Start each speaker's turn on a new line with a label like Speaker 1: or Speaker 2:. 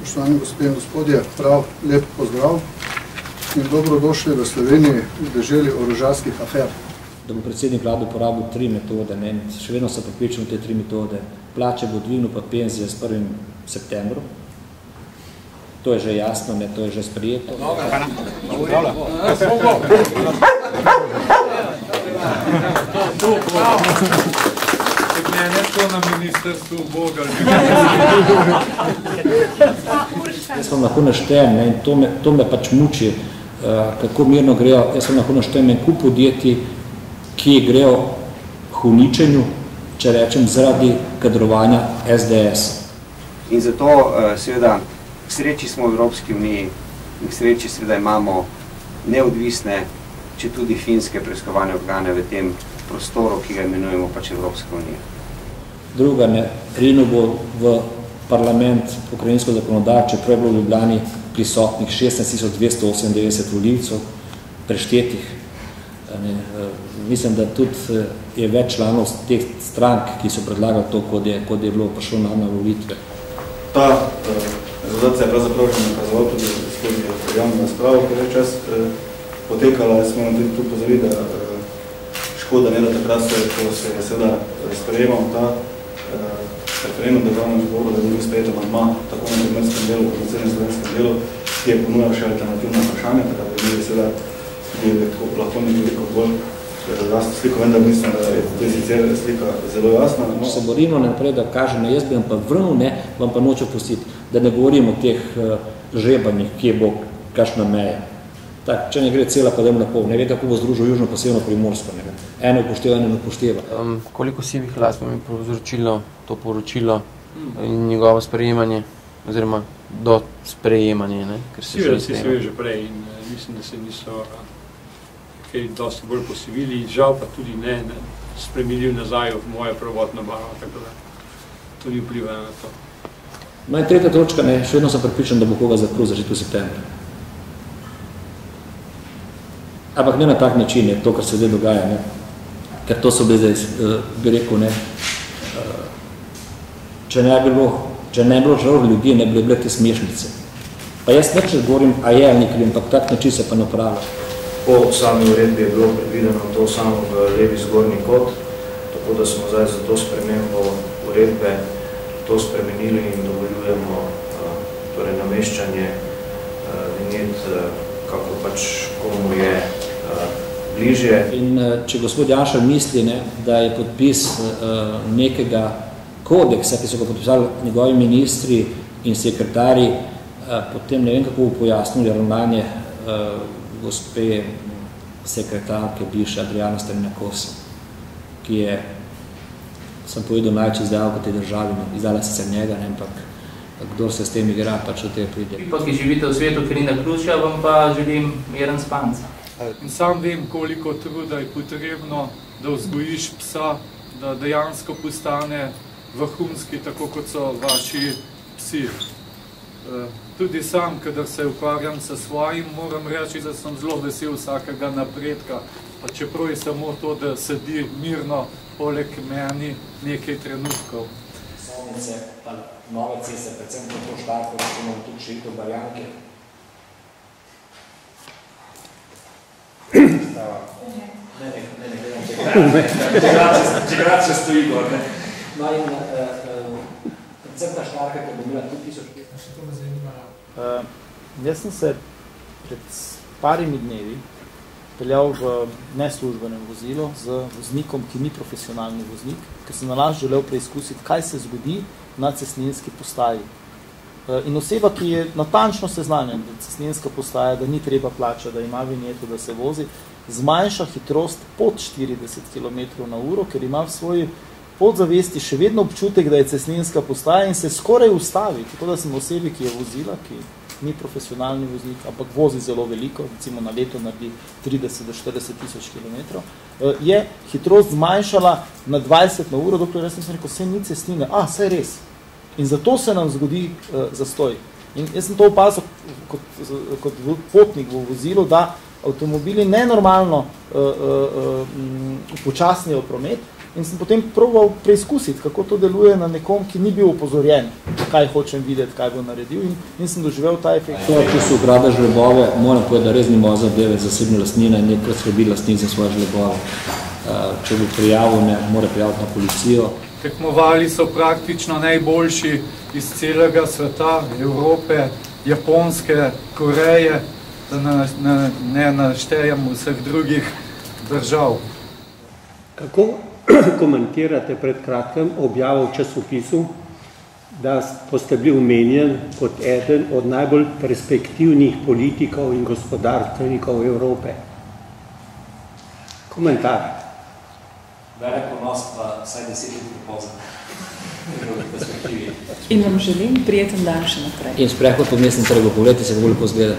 Speaker 1: Spoštovani gospe in gospodje, prav lep pozdrav in dobrodošli v Sloveniji v deželi orožarskih afer.
Speaker 2: Da bo predsednik vlade uporabil 3 metode, ne, še vedno se prepričam te 3 metode. Plače bo dvignil pa penzije s 1. septembrom. To je že jasno, ne, to je že sprejeto.
Speaker 3: Mene to na ministrstvu Bogal.
Speaker 2: Jaz vam lahko naštejem, in to me pač muči, kako mirno grejo. Jaz vam lahko naštejem en kup podjetij, ki grejo k uničenju, če rečem, zaradi kadrovanja SDS.
Speaker 4: In zato, seveda, k sreči smo v Evropski uniji in k sreči seveda imamo neodvisne, če tudi finske preiskovalne organe v tem prostoru, ki ga imenujemo pač Evropska unija.
Speaker 2: Druga, ne, Rino bo v parlament pokrajinsko zakonodajo, čeprav je bilo v Ljubljani prisotnih 16.298 volivcev, preštetih. Mislim, da tudi je več članov teh strank, ki so predlagali to, kot je bilo prišlo na volitve.
Speaker 5: Ta rezultat se je pravzaprav že nakazoval tudi skozi javno razpravo, ker je čas potekala, smo nam tudi pozorili, da škoda ne, da takrat ko se je seveda sprejemal ta referendum državnem zboru, da je bil sprejet amandma tako na primerskem delu, kot na celem slovenskem delu, ki je ponujal še alternativna vprašanja, tako da bi seveda lahko nekoliko bolj jasno sliko, vendar mislim, da je tudi sicer slika zelo jasna.
Speaker 2: Se borimo naprej, da kažemo, jaz bi vam pa vrnil, ne, vam pa nočem pustiti, da ne govorim o teh žrebanjih, kje bo kakšna meja. Tak, če ne gre cela, pa dem na pol. Ne ve, kako bo združil južno pa severno Primorsko. Eno upošteva, eno ne upošteva.
Speaker 6: Koliko sivih las vam je povzročilo to poročilo in njegovo sprejemanje, oziroma do sprejemanja, ne?
Speaker 3: Sive si se ve že prej in mislim, da se niso kaj dosti bolj posivili, žal pa tudi ne spremenili nazaj v moje prvotno barvo, tako da to ni vplivajo na to.
Speaker 2: No in tretja točka, ne, še vedno sem pripričan, da bo koga zaprl začeti v septembru. Ampak ne na tak način je to, kar se zdaj dogaja, ne. Ker to so bili zdaj, bi rekel, ne, če ne bi bilo žal ljudi, ne bi bile te smešnice. Pa jaz neč govorim, a je ali nikoli, ampak tak način se pa ne upravlja.
Speaker 7: Po sami uredbi je bilo predvideno to samo v levi zgornji kot, tako da smo zdaj za to spremembo uredbe to spremenili in dovoljujemo torej nameščanje vinjet, kako pač komu je bližje.
Speaker 2: In če gospod Janša misli, ne, da je podpis nekega kodeksa, ki so ga podpisali njegovi ministri in sekretarji, potem ne vem, kako bo pojasnili ravnanje gospe sekretarke bivše Adriana Strnjakosa, ki je, sem povedal, največ izdal v tej državi, izdala sicer njega, ne, ampak kdor se s tem igra, pač od tega pride.
Speaker 8: Vi, ki živite v svetu, ker ni naključja, vam pa želim miren spanc.
Speaker 3: In sam vem, koliko truda je potrebno, da vzgojiš psa, da dejansko postane vrhunski, tako kot so vaši psi. Tudi sam, kadar se ukvarjam s svojim, moram reči, da sem zelo vesel vsakega napredka, pa čeprav je samo to, da sedi mirno poleg meni nekaj trenutkov.
Speaker 2: Solnice, pa nove ceste, predvsem to štarko, da imamo tudi širitev Barjanke. Ne, integracija stoji gor, ne. No in predvsem ta štarka, ki bo imela tudi 1500. Še to me zanimalo.
Speaker 9: Jaz sem se pred parimi dnevi peljal v neslužbenem vozilu z voznikom, ki ni profesionalni voznik, ker sem nalaž želel preizkusiti, kaj se zgodi na cestninski postaji. In oseba, ki je natančno seznanjen, da cestninska postaja, da ni treba plačati, da ima vinjeto, da se vozi, zmanjša hitrost pod 40 km/h, ker ima v svoji podzavesti še vedno občutek, da je cestninska postaja in se skoraj ustavi. Tako da sem osebi, ki je vozila, ki ni profesionalni voznik, ampak vozi zelo veliko, recimo na leto naredi 30 do 40 tisoč kilometrov, je hitrost zmanjšala na 20 /h, dokler jaz sem rekel, saj ni cestnine, saj res. In zato se nam zgodi zastoj. In jaz sem to opazil kot potnik v vozilu, da avtomobili nenormalno upočasnijo promet, In sem potem probal preizkusiti, kako to deluje na nekom, ki ni bil opozorjen, kaj hočem videti, kaj bo naredil in sem doživel ta efekt.
Speaker 2: To, če se ugrada žlebove, moram povedati, da res ni moja zadeve zasebna lastnina in nekaj srebi lastnik za svoje žlebove. Če bi prijavil, ne, mora prijaviti na policijo.
Speaker 3: Tekmovali so praktično najboljši iz celega sveta, Evrope, Japonske, Koreje, da ne naštejem vseh drugih držav.
Speaker 10: Kako komentirate pred kratkem objavo v časopisu, da boste bili omenjen kot eden od najbolj perspektivnih politikov in gospodarstvenikov Evrope? Komentar.
Speaker 11: Velik ponos, pa vsaj 10 let pozno.
Speaker 12: In vam želim prijeten dan še naprej.
Speaker 2: In sprehod po mestnem trgu, pogledajte se, kako lepo izgleda.